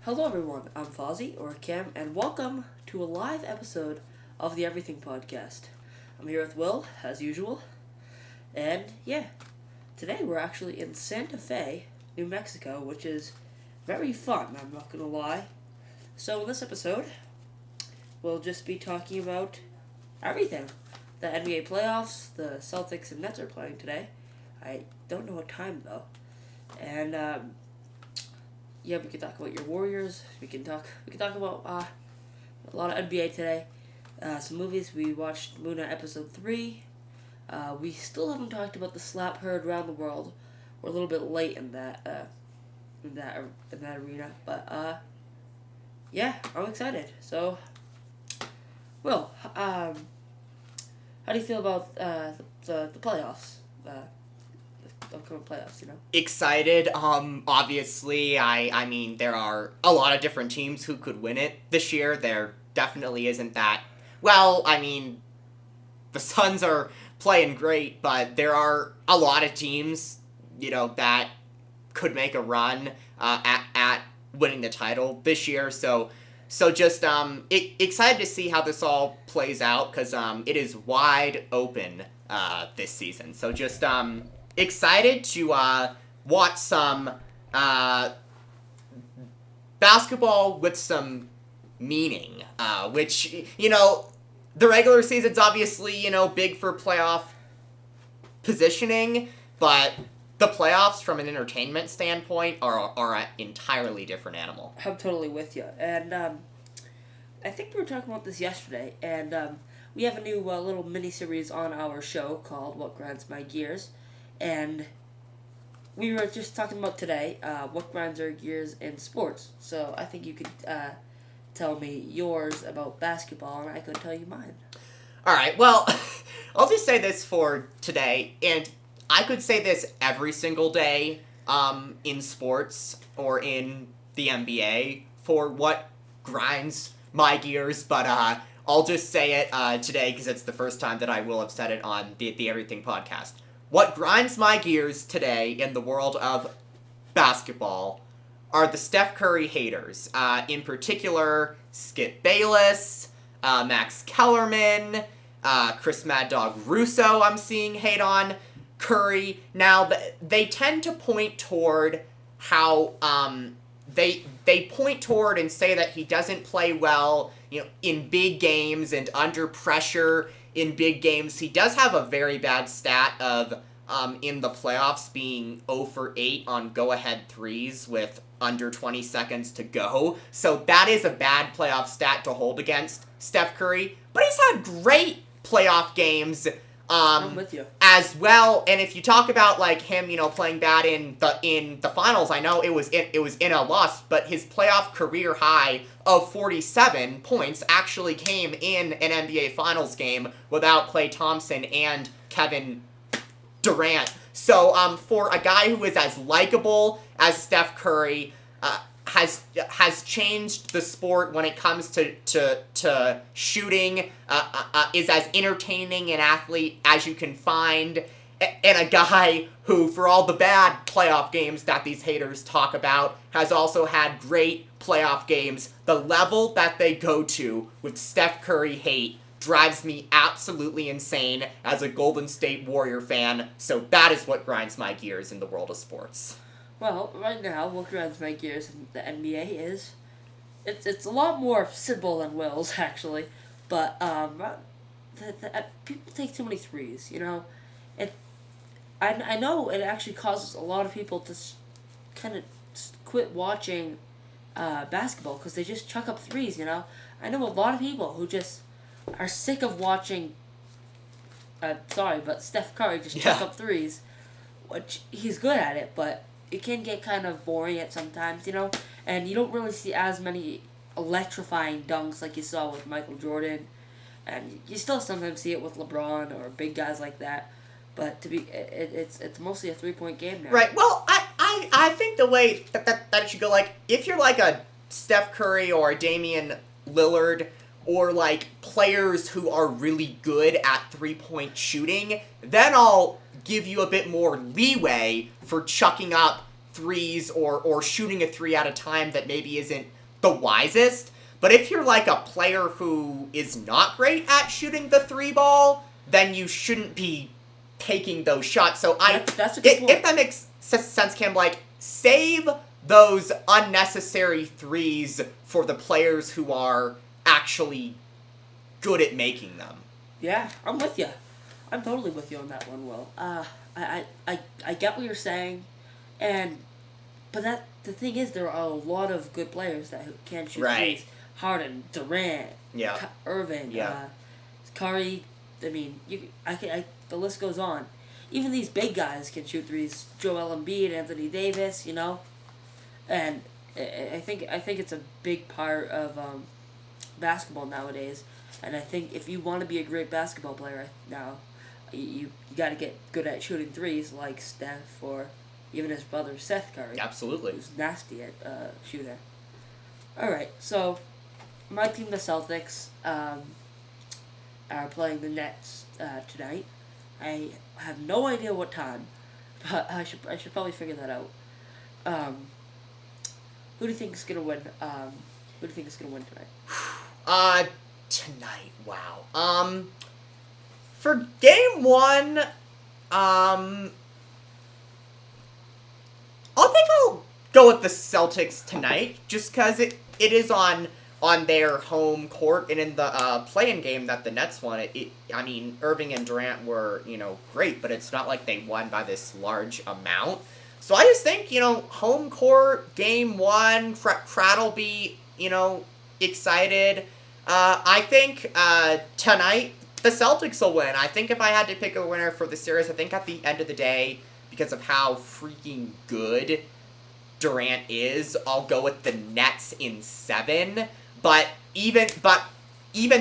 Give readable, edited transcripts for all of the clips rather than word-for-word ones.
Hello everyone, I'm Fozzie, or Cam, and welcome to a live episode of the Everything Podcast. I'm here with Will, as usual, and today we're actually in Santa Fe, New Mexico, which is very fun, I'm not gonna lie. So in this episode, we'll just be talking about everything. The NBA playoffs, the Celtics and Nets are playing today. I don't know what time though. And we can talk about your Warriors. We can talk about a lot of NBA today. Some movies. We watched Moon Knight episode 3. We still haven't talked about the slap heard around the world. We're a little bit late in that arena, but I'm excited. So, Will, how do you feel about the playoffs? The upcoming playoffs, Excited. Obviously, I mean, there are a lot of different teams who could win it this year. There definitely isn't that. Well, I mean, the Suns are playing great, but there are a lot of teams, that could make a run at winning the title this year. So just excited to see how this all plays out, because it is wide open this season. So just excited to watch some basketball with some meaning, which, the regular season's obviously, big for playoff positioning, but the playoffs from an entertainment standpoint are an entirely different animal. I'm totally with you. And I think we were talking about this yesterday, and we have a new little mini-series on our show called What Grinds My Gears. And we were just talking about today what grinds our gears in sports. So I think you could tell me yours about basketball, and I could tell you mine. All right, well, I'll just say this for today, and I could say this every single day in sports or in the NBA for what grinds my gears, but I'll just say it today because it's the first time that I will have said it on the Everything Podcast. What grinds my gears today in the world of basketball are the Steph Curry haters. In particular, Skip Bayless, Max Kellerman, Chris Mad Dog Russo I'm seeing hate on Curry. Now, they tend to point toward how they point toward and say that he doesn't play well, in big games and under pressure in big games. He does have a very bad stat of in the playoffs being 0 for 8 on go-ahead threes with under 20 seconds to go. So that is a bad playoff stat to hold against Steph Curry. But he's had great playoff games I'm with you. as well. And if you talk about him, playing bad in the finals, I know it was in a loss, but his playoff career high of 47 points actually came in an NBA Finals game without Klay Thompson and Kevin Durant. So for a guy who is as likable as Steph Curry, has changed the sport when it comes to shooting, is as entertaining an athlete as you can find, and a guy who, for all the bad playoff games that these haters talk about, has also had great playoff games. The level that they go to with Steph Curry hate drives me absolutely insane as a Golden State Warrior fan, so that is what grinds my gears in the world of sports. Well, right now, what grinds my gears in the NBA is it's a lot more simple than Will's, actually. But people take too many threes, I know it actually causes a lot of people to kind of quit watching basketball because they just chuck up threes, I know a lot of people who just are sick of watching, Steph Curry just chuck up threes, which he's good at it, but it can get kind of boring at sometimes, and you don't really see as many electrifying dunks like you saw with Michael Jordan, and you still sometimes see it with LeBron or big guys like that, but it's mostly a 3-point game now. Right, well, I think the way that it should go, if you're a Steph Curry or a Damian Lillard, or players who are really good at 3-point shooting, then I'll give you a bit more leeway for chucking up threes or shooting a three at a time that maybe isn't the wisest. But if you're like a player who is not great at shooting the three ball, then you shouldn't be taking those shots. So that's a good point. If that makes sense, Cam, like, save those unnecessary threes for the players who are actually good at making them. Yeah, I'm with you. I'm totally with you on that one, Will. I get what you're saying, but the thing is, there are a lot of good players that can shoot threes. Harden, Durant, Irving, Curry. I mean, the list goes on. Even these big guys can shoot threes. Joel Embiid, Anthony Davis, you know, and I think it's a big part of basketball nowadays. And I think if you want to be a great basketball player now, you got to get good at shooting threes, like Steph or even his brother Seth Curry. Absolutely, who's nasty at shooter. All right, so my team, the Celtics, are playing the Nets tonight. I have no idea what time, but I should probably figure that out. Who do you think is gonna win? Who do you think is gonna win tonight? Tonight, wow. For game one, I think I'll go with the Celtics tonight, just because it is on their home court, and in the play-in game that the Nets won, I mean, Irving and Durant were, great, but it's not like they won by this large amount. So I just think, home court, game one, crowd will be, excited. I think tonight the Celtics will win. I think if I had to pick a winner for the series, I think at the end of the day, because of how freaking good Durant is, I'll go with the Nets in 7. But even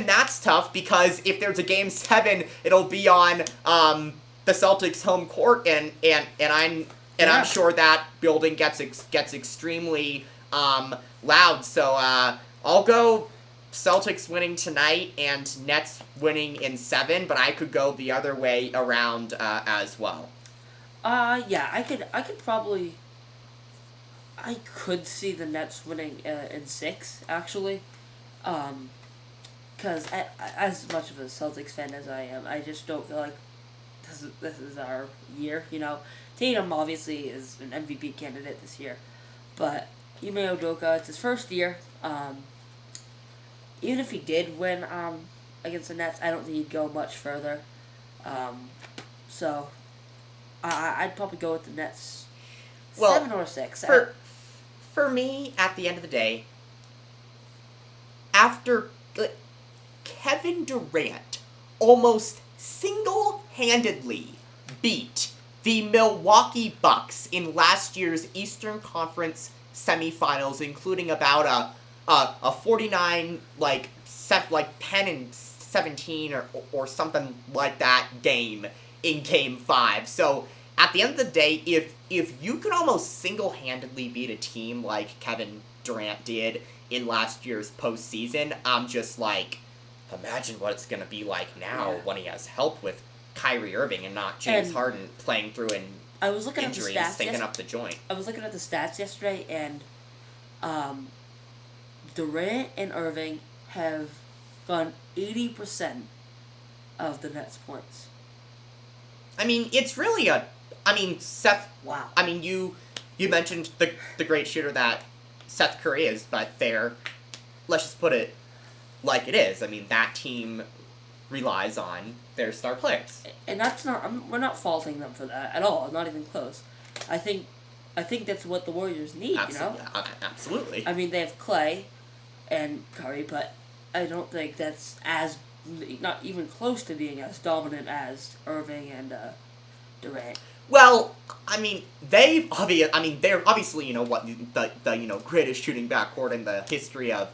that's tough, because if there's a game 7, it'll be on the Celtics home court, and I'm sure that building gets extremely loud. So I'll go Celtics winning tonight and Nets winning in 7, but I could go the other way around as well. Yeah, I could see the Nets winning in 6, actually. Because as much of a Celtics fan as I am, I just don't feel like this is our year, Tatum obviously is an MVP candidate this year, but Ime Udoka, it's his first year. Even if he did win against the Nets, I don't think he'd go much further. So I'd probably go with the Nets 7 or 6. For me, at the end of the day, after Kevin Durant almost single-handedly beat the Milwaukee Bucks in last year's Eastern Conference semifinals, including about a 49 10 and 17 or something like that game in Game 5. So at the end of the day, if you can almost single-handedly beat a team like Kevin Durant did in last year's postseason, I'm just like, imagine what it's going to be like now when he has help with Kyrie Irving and not James Harden playing through injuries, stinking up the joint. I was looking at the stats yesterday, and Durant and Irving have gone 80% of the Nets' points. I mean, it's really Seth. Wow. I mean, you mentioned the great shooter that Seth Curry is, but let's just put it like it is. I mean, that team relies on their star players. And that's we're not faulting them for that at all. Not even close. I think that's what the Warriors need. Absolutely. I mean, they have Clay and Curry, but I don't think that's not even close to being as dominant as Irving and Durant. Well, I mean, they're obviously, the greatest shooting backcourt in the history of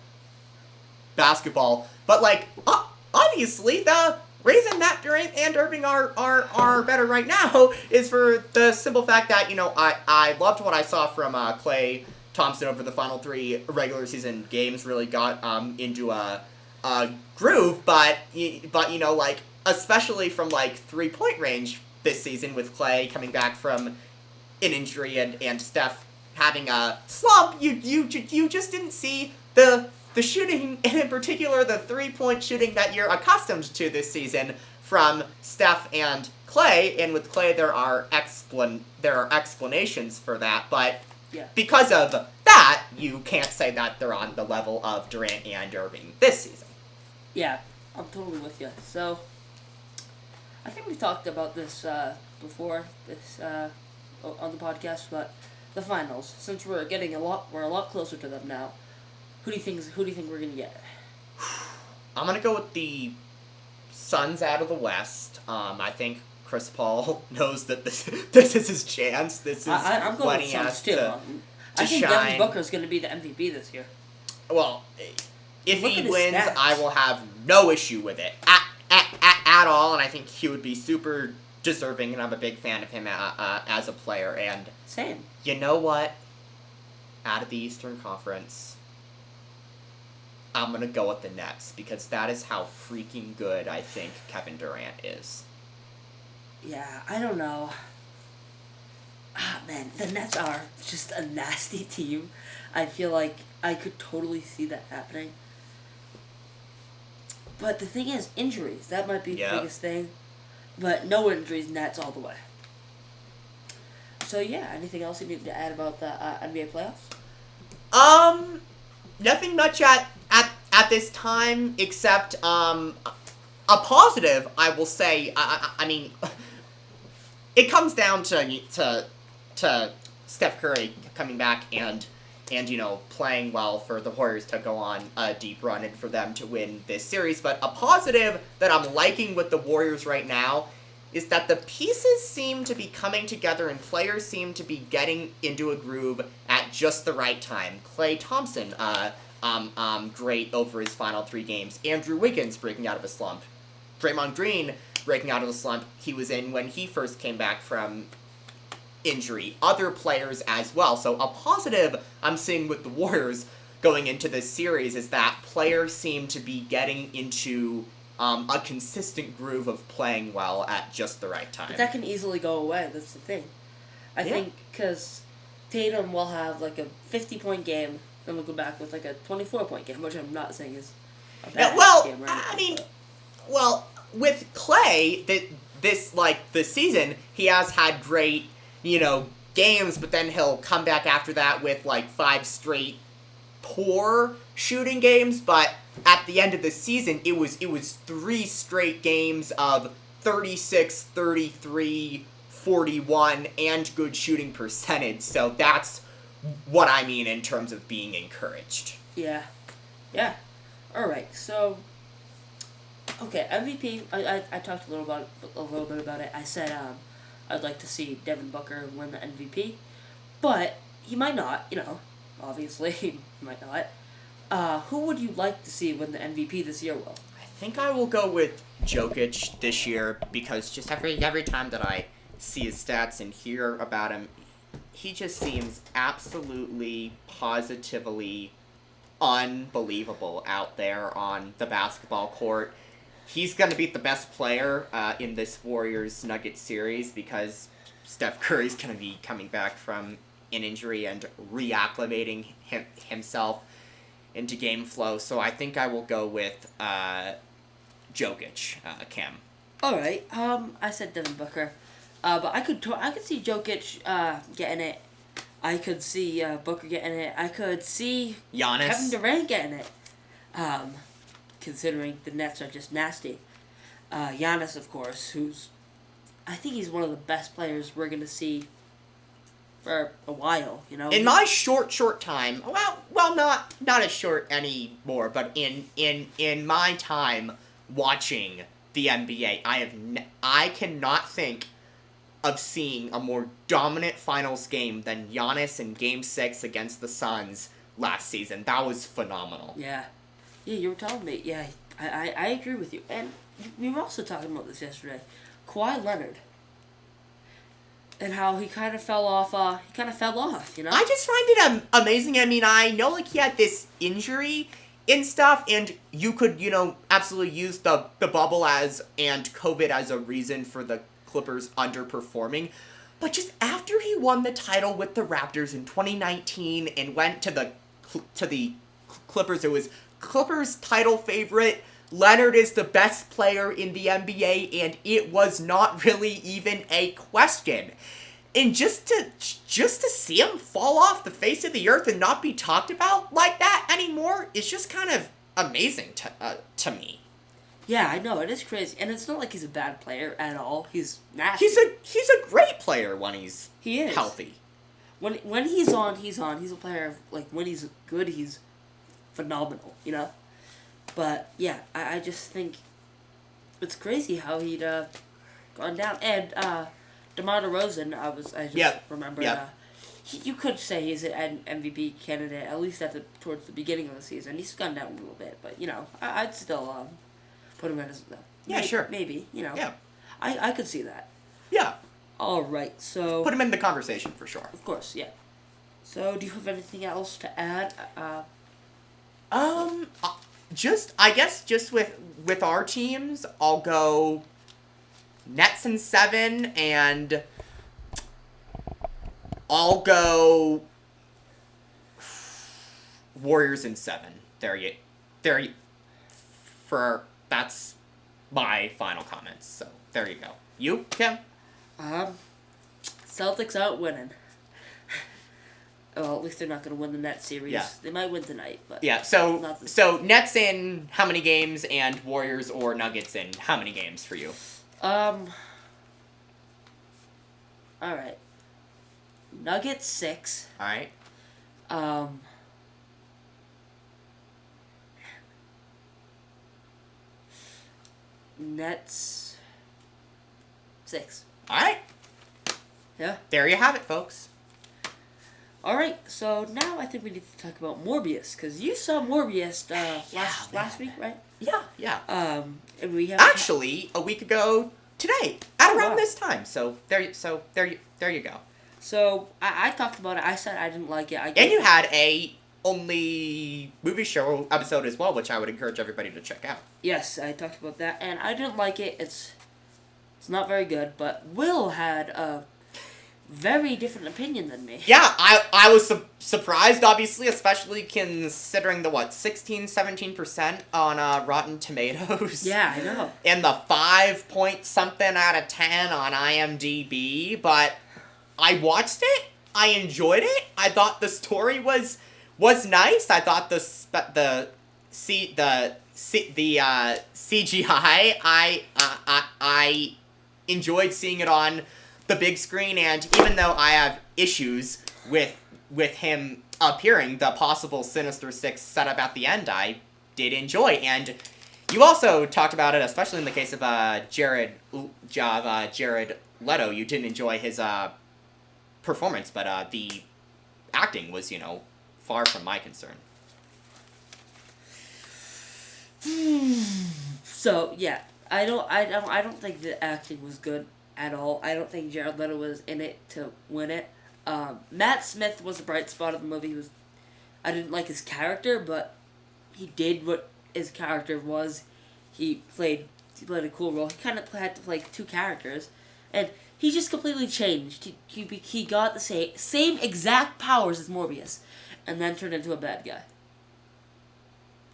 basketball. But obviously the reason that Durant and Irving are better right now is for the simple fact that, I loved what I saw from Klay Thompson over the final 3 regular season games. Really got into a groove, but especially from 3-point range this season, with Klay coming back from an injury and Steph having a slump, you just didn't see the shooting, and in particular the 3-point shooting that you're accustomed to this season from Steph and Clay. And with Clay, there are explanations for that, but because of that, you can't say that they're on the level of Durant and Irving this season. Yeah, I'm totally with you. So, I think we talked about this before this on the podcast, but the finals. Since we're a lot closer to them now. Who do you think we're gonna get? I'm gonna go with the Suns out of the West. I think Chris Paul knows that this is his chance. This is I'm going when with he Suns has too. to I think shine. Devin Booker's gonna be the MVP this year. Well, if Look he at his wins, stats. I will have no issue with it at all, and I think he would be super deserving, and I'm a big fan of him as a player. And Same. you know what? Out of the Eastern Conference, I'm going to go with the Nets, because that is how freaking good I think Kevin Durant is. Yeah, I don't know. Man, the Nets are just a nasty team. I feel like I could totally see that happening. But the thing is, injuries. That might be the biggest thing. But no injuries, Nets all the way. So yeah, anything else you need to add about the NBA playoffs? Nothing much at this time, except a positive. I will say. I mean, it comes down to Steph Curry coming back and playing well for the Warriors to go on a deep run and for them to win this series. But a positive that I'm liking with the Warriors right now is that the pieces seem to be coming together and players seem to be getting into a groove at just the right time. Klay Thompson, great over his final 3 games. Andrew Wiggins breaking out of a slump. Draymond Green breaking out of the slump he was in when he first came back from injury. Other players as well. So a positive I'm seeing with the Warriors going into this series is that players seem to be getting into a consistent groove of playing well at just the right time. But that can easily go away. That's the thing. I think because Tatum will have like a 50-point game, then we'll go back with like a 24-point game, which I'm not saying is a bad game. Well, with Clay, this season, he has had great, games, but then he'll come back after that with 5 straight poor shooting games. But at the end of the season, it was 3 straight games of 36, 33, 41, and good shooting percentage. So that's what I mean in terms of being encouraged. Yeah. All right. So, okay, MVP. I talked a little bit about it. I said I'd like to see Devin Booker win the MVP, but he might not. Obviously he might not. Who would you like to see win the MVP this year, Will? I think I will go with Jokic this year, because just every time that I see his stats and hear about him, he just seems absolutely, positively unbelievable out there on the basketball court. He's going to be the best player in this Warriors-Nuggets series, because Steph Curry's going to be coming back from an injury and reacclimating himself into game flow. So I think I will go with Jokic, Cam. All right. I said Devin Booker, but I could see Jokic getting it. I could see Booker getting it. I could see Giannis. Kevin Durant getting it. Considering the Nets are just nasty. Giannis, of course, I think he's one of the best players we're going to see for a while, In my short time, well, not as short anymore, but in my time watching the NBA, I cannot think of seeing a more dominant finals game than Giannis in Game 6 against the Suns last season. That was phenomenal. Yeah, you were telling me. Yeah, I agree with you. And we were also talking about this yesterday. Kawhi Leonard. And how he kind of fell off, I just find it amazing. I mean, I know, he had this injury and stuff, and you could, absolutely use the bubble and COVID as a reason for the Clippers underperforming. But just after he won the title with the Raptors in 2019 and went to the Clippers, it was Clippers title favorite. Leonard is the best player in the NBA, and it was not really even a question. And just to see him fall off the face of the earth and not be talked about like that anymore is just kind of amazing to me. Yeah, I know, it is crazy. And it's not like he's a bad player at all. He's nasty. He's a great player when he's healthy. When he's on, he's on. He's a player, like, when he's good, he's phenomenal, you know? But, yeah, I just think it's crazy how he'd gone down. And DeMar DeRozan, I just remembered, you could say he's an MVP candidate, at least towards the beginning of the season. He's gone down a little bit, but, you know, I'd still put him in as... sure. Maybe, you know. Yeah. I could see that. Yeah. All right, so... Put him in the conversation, for sure. Of course, yeah. So, do you have anything else to add? I guess just with our teams, I'll go Nets in 7, and I'll go Warriors in 7. That's my final comments. So there you go. You, Kim? Celtics out winning. Well, at least they're not going to win the Nets series. Yeah. They might win tonight, but yeah. So Nets in how many games, and Warriors or Nuggets in how many games for you? All right. Nuggets 6. All right. Nets 6. All right. Yeah. There you have it, folks. All right. So now I think we need to talk about Morbius, because you saw Morbius last week, right? Yeah. Yeah. And we have actually a week ago today at around this time. So there you go. So I talked about it. I said I didn't like it. And you had a only movie show episode as well, which I would encourage everybody to check out. Yes, I talked about that, and I didn't like it. It's not very good, but Will had a very different opinion than me. Yeah, I was surprised, obviously, especially considering the, 16-17% on Rotten Tomatoes? Yeah, I know. And the 5 point something out of 10 on IMDb, but I watched it, I enjoyed it, I thought the story was nice, I thought the CGI, I enjoyed seeing it on the big screen, and even though I have issues with him appearing, the possible Sinister Six setup at the end, I did enjoy. And you also talked about it, especially in the case of Jared Leto. You didn't enjoy his performance, but the acting was, far from my concern. So yeah, I don't think the acting was good at all. I don't think Jared Leto was in it to win it. Matt Smith was a bright spot of the movie. I didn't like his character, but he did what his character was. He played a cool role. He kind of had to play two characters, and he just completely changed. He got the same exact powers as Morbius, and then turned into a bad guy.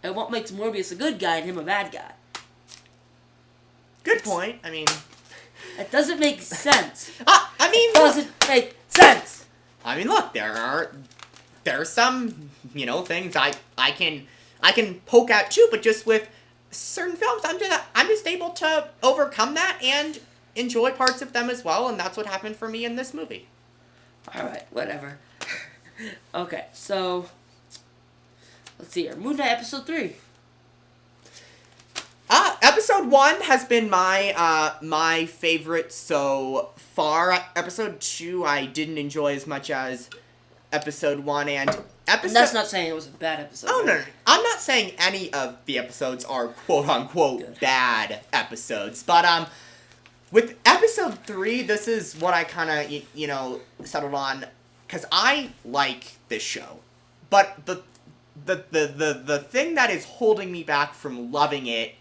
And what makes Morbius a good guy and him a bad guy? Good point. I mean, it doesn't make sense. It doesn't make sense. I mean, look, there are some things I can poke at too, but just with certain films, I'm just able to overcome that and enjoy parts of them as well, and that's what happened for me in this movie. All right, whatever. Okay, so let's see here. Moon Knight episode 3. Episode 1 has been my favorite so far. Episode 2 I didn't enjoy as much as episode 1, and that's not saying it was a bad episode. Oh, no. I'm not saying any of the episodes are quote-unquote bad episodes, but with episode 3, this is what I kind of, settled on, because I like this show, but the thing that is holding me back from loving it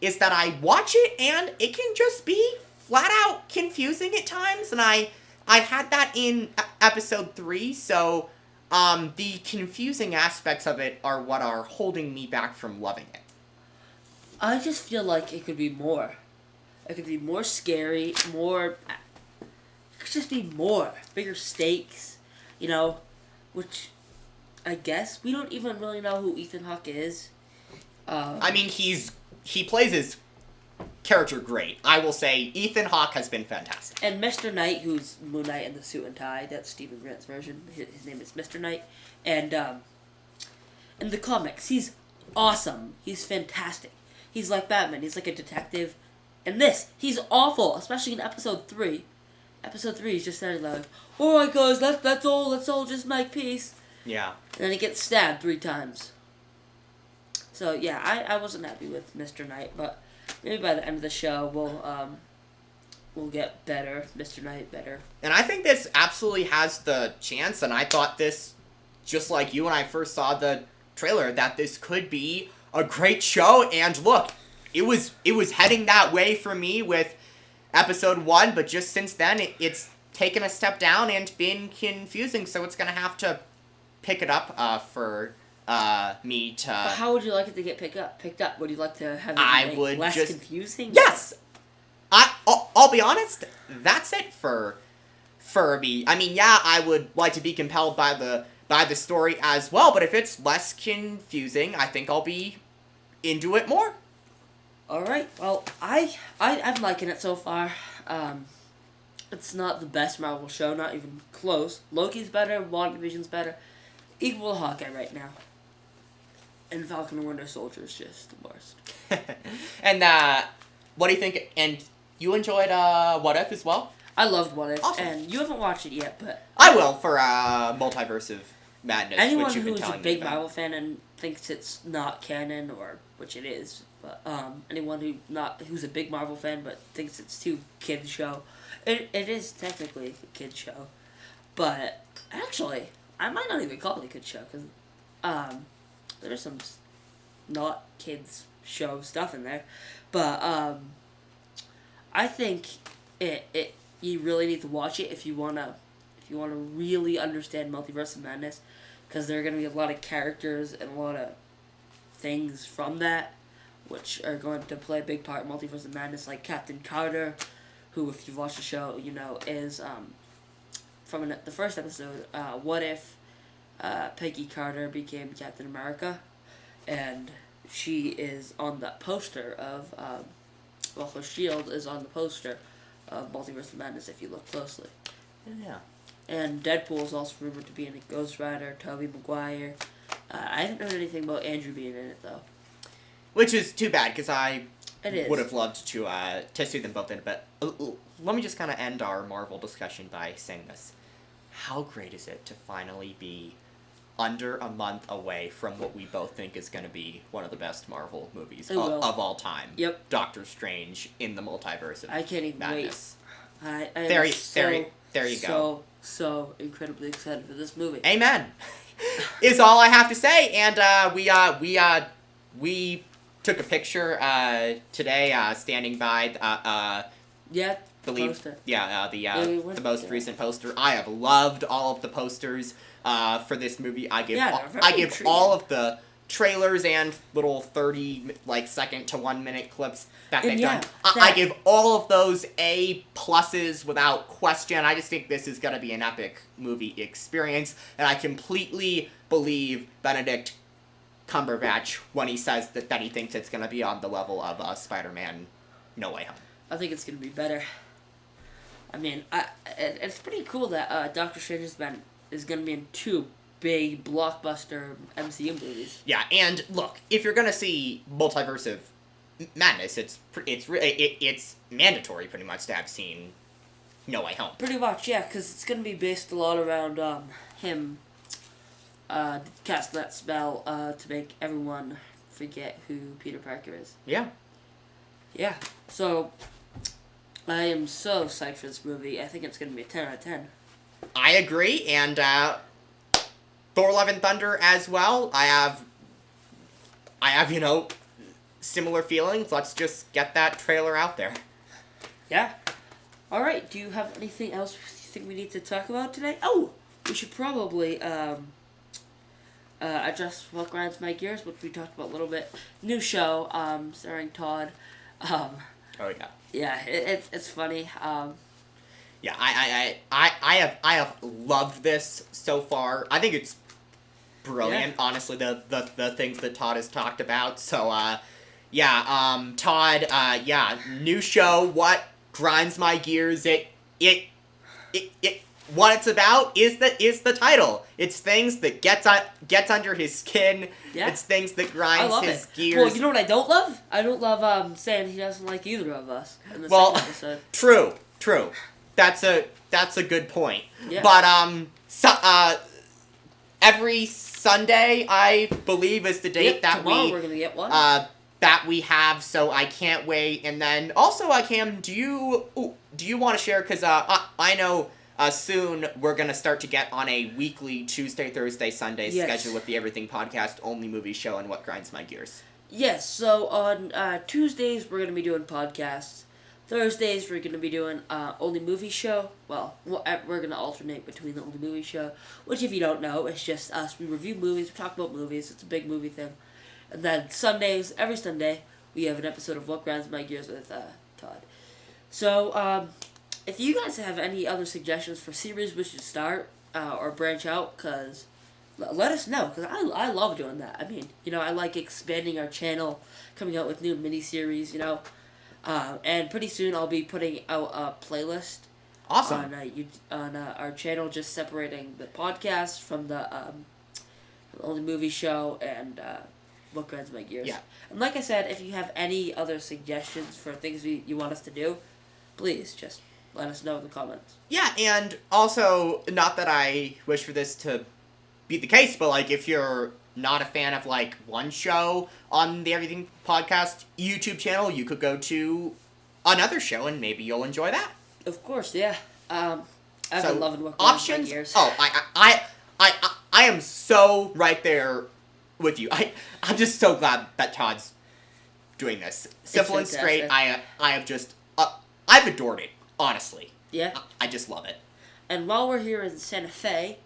is that I watch it and it can just be flat out confusing at times, and I I had that in episode 3, so the confusing aspects of it are what are holding me back from loving it. I just feel like it could be more. It could be more scary, more... It could just be more. Bigger stakes, you know, which I guess we don't even really know who Ethan Hawke is. I mean, he plays his character great. I will say Ethan Hawke has been fantastic. And Mr. Knight, who's Moon Knight in the suit and tie, that's Stephen Grant's version. His name is Mr. Knight. And in the comics, he's awesome. He's fantastic. He's like Batman. He's like a detective. In this, he's awful, especially in episode 3. Episode 3, he's just standing there like, alright guys, let's all just make peace. Yeah. And then he gets stabbed 3 times. So yeah, I wasn't happy with Mr. Knight, but maybe by the end of the show we'll get better, Mr. Knight better. And I think this absolutely has the chance, and I thought this, just like you when I first saw the trailer, that this could be a great show. And look, it was heading that way for me with episode 1, but just since then it's taken a step down and been confusing, so it's gonna have to pick it up for me to... But how would you like it to get picked up? Would you like to have it less confusing? Yes! I'll be honest, that's it for me. I mean, yeah, I would like to be compelled by the story as well, but if it's less confusing, I think I'll be into it more. Alright, well, I'm liking it so far. It's not the best Marvel show, not even close. Loki's better, WandaVision's better. Equal to Hawkeye right now. And Falcon and Winter Soldier is just the worst. And what do you think? And you enjoyed What If as well? I loved What If, awesome. And you haven't watched it yet, but... I will for Multiverse of Madness, anyone which you've been who's a telling me big about. Marvel fan and thinks it's not canon, or which it is, but anyone who's a big Marvel fan but thinks it's too kid show, it is technically a kid show, but actually I might not even call it a kid show because there's some not kids show stuff in there, but I think it you really need to watch it if you wanna really understand Multiverse of Madness, because there are gonna be a lot of characters and a lot of things from that which are going to play a big part in Multiverse of Madness, like Captain Carter, who, if you've watched the show, you know, is from the first episode, what if Peggy Carter became Captain America, and she is on the poster of, her shield is on the poster of Multiverse of Madness if you look closely. Yeah. And Deadpool is also rumored to be in it. Ghost Rider, Tobey Maguire. I haven't heard anything about Andrew being in it, though. Which is too bad, because I It would is. have loved to see them both in it. But let me just kind of end our Marvel discussion by saying this. How great is it to finally be under a month away from what we both think is going to be one of the best Marvel movies of all time? Yep. Doctor Strange in the Multiverse of I can't even Madness. wait. There you go. So incredibly excited for this movie. Amen. Is all I have to say. And we took a picture today, standing by Yeah. believe Poster. the most recent poster. I have loved all of the posters for this movie. I give all of the trailers and little 30 second to 1 minute clips that they've done. I give all of those A pluses without question. I just think this is going to be an epic movie experience, and I completely believe Benedict Cumberbatch when he says that he thinks it's going to be on the level of Spider-Man No Way Home. I think it's going to be better. I mean, it's pretty cool that Doctor Strange is going to be in 2 big blockbuster MCU movies. Yeah, and look, if you're gonna see Multiverse of Madness, it's mandatory pretty much to have seen No Way Home. Pretty much, yeah, because it's going to be based a lot around him casting that spell to make everyone forget who Peter Parker is. Yeah. Yeah, so I am so psyched for this movie. I think it's going to be a 10 out of 10. I agree, and Thor: Love and Thunder as well. I have similar feelings. Let's just get that trailer out there. Yeah. All right. Do you have anything else think we need to talk about today? Oh, we should probably address what grinds my gears, which we talked about a little bit. New show, starring Todd. Oh yeah. Yeah, it's funny. Yeah, I have loved this so far. I think it's brilliant, honestly, the things that Todd has talked about. So Todd, new show, what grinds my gears, it what it's about is the title. It's things that gets under his skin. Yeah. It's things that grinds his gears. Well, you know what I don't love? I don't love saying he doesn't like either of us in the second episode. True. That's a good point. Yeah. But every Sunday, I believe, is the date that tomorrow we're gonna get one. That we have, so I can't wait. And then also, Cam, do you want to share? Because I know soon we're gonna start to get on a weekly Tuesday, Thursday, Sunday schedule with the Everything Podcast, only movie show, and what grinds my gears. Yes. So on Tuesdays we're gonna be doing podcasts. Thursdays we're gonna be doing only movie show. Well, we're gonna alternate between the only movie show, which if you don't know, it's just us. We review movies, we talk about movies. It's a big movie thing. And then Sundays, every Sunday, we have an episode of What Grinds My Gears with Todd. So, if you guys have any other suggestions for series we should start or branch out, cause let us know, because I love doing that. I mean, I like expanding our channel, coming out with new miniseries, and pretty soon I'll be putting out a playlist. Awesome. On our channel, just separating the podcast from the only movie show and what grinds my gears. Yeah. And like I said, if you have any other suggestions for things you want us to do, please just let us know in the comments. Yeah, and also, not that I wish for this to be the case, but if you're not a fan of one show on the Everything Podcast YouTube channel, you could go to another show and maybe you'll enjoy that. Of course, yeah. I've been loving what options. My gears. Oh, I am so right there with you. I'm just so glad that Todd's doing this. Simple and straight. I have just I've adored it, honestly. Yeah. I just love it. And while we're here in Santa Fe,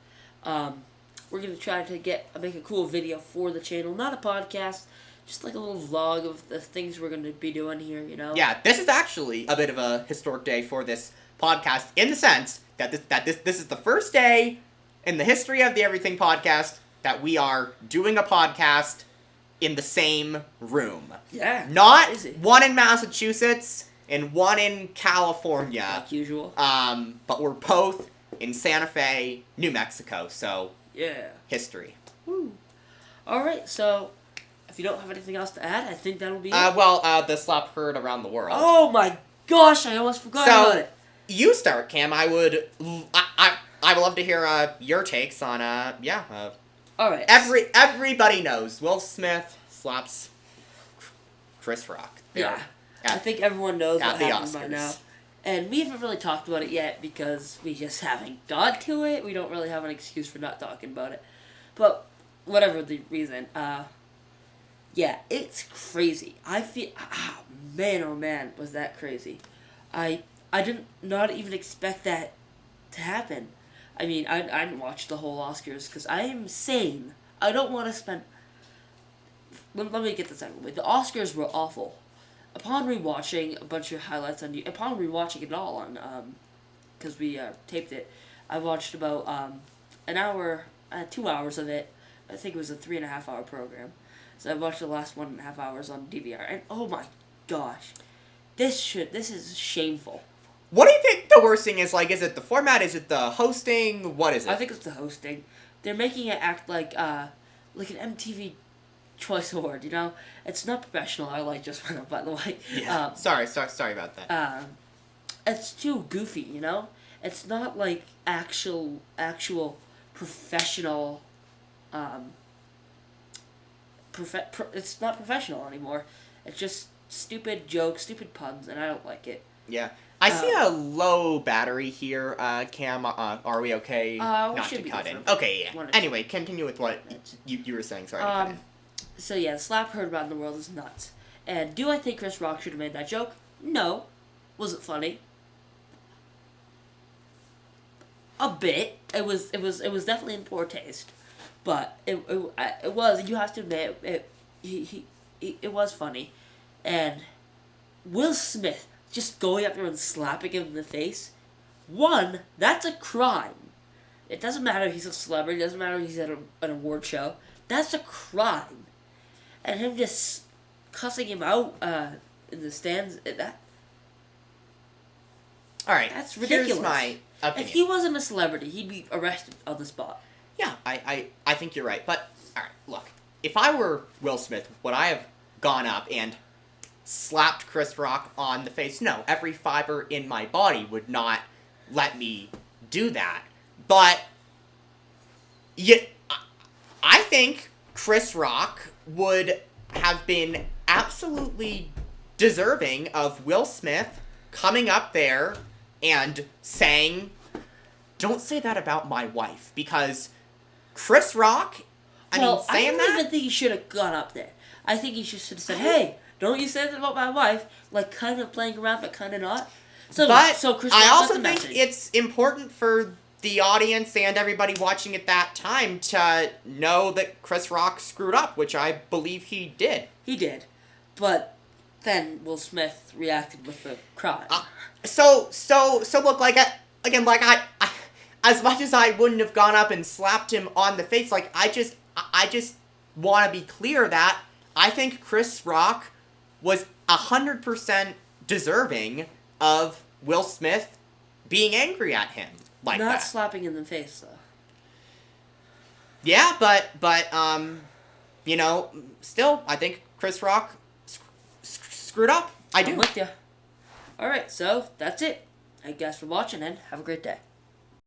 we're gonna try to make a cool video for the channel, not a podcast, just like a little vlog of the things we're gonna be doing here. Yeah, this is actually a bit of a historic day for this podcast in the sense that this is the first day in the history of the Everything Podcast that we are doing a podcast in the same room. Yeah. Not one in Massachusetts and one in California. Like usual. But we're both in Santa Fe, New Mexico, so yeah. History. Woo. Alright, so if you don't have anything else to add, I think that'll be it. The slap heard around the world. Oh my gosh, I almost forgot about it. You start, Cam. I would love to hear your takes on Alright. Everybody knows Will Smith slaps Chris Rock. Yeah. I think everyone knows what happened by Oscars. now. And we haven't really talked about it yet because we just haven't got to it. We don't really have an excuse for not talking about it. But whatever the reason, yeah, it's crazy. I feel, man, oh man, was that crazy. I did not even expect that to happen. I mean, I didn't watch the whole Oscars because I am sane. I don't want to spend... Let me get this out of the way. The Oscars were awful. Upon rewatching a bunch of highlights upon rewatching it all on, because we taped it, I watched about an hour, 2 hours of it. I think it was a 3.5 hour program. So I watched the last 1.5 hours on DVR, and oh my gosh, this is shameful. What do you think the worst thing is? Is it the format? Is it the hosting? What is it? I think it's the hosting. They're making it act like an MTV Choice Award, It's not professional. Our light just went up, by the way. Yeah. Sorry about that. It's too goofy, It's not like actual professional. It's not professional anymore. It's just stupid jokes, stupid puns, and I don't like it. Yeah. I see a low battery here, Cam. Are we okay not to cut in? Okay, yeah. Anyway, continue with what you were saying. Sorry to cut in. So yeah, the slap heard around the world is nuts. And do I think Chris Rock should have made that joke? No. Was it funny? A bit. It was definitely in poor taste, but it was. You have to admit it was funny, and Will Smith just going up there and slapping him in the face. One, that's a crime. It doesn't matter if he's a celebrity. It doesn't matter if he's at an award show. That's a crime, and him just cussing him out in the stands. All right, That's ridiculous. Here's my opinion. If he wasn't a celebrity, he'd be arrested on the spot. Yeah, I think you're right. But, alright, look. If I were Will Smith, would I have gone up and slapped Chris Rock on the face? No, every fiber in my body would not let me do that. But, I think Chris Rock would have been absolutely deserving of Will Smith coming up there and saying, "Don't say that about my wife," because Chris Rock, I don't even think he should have gone up there. I think he just should have said, "Hey, don't you say that about my wife?" Like, kind of playing around, but kind of not. So Chris Rock I also got the think message. it's important for the audience and everybody watching at that time to know that Chris Rock screwed up, which I believe he did. He did, but then Will Smith reacted with the crime. So look, like, again, like, I as much as I wouldn't have gone up and slapped him on the face, like, I just want to be clear that I think Chris Rock was 100% deserving of Will Smith being angry at him like Not that. slapping in the face, though. Yeah, but still, I think Chris Rock screwed up. I do. I'm with you. Alright, so that's it. I guess for watching, and have a great day.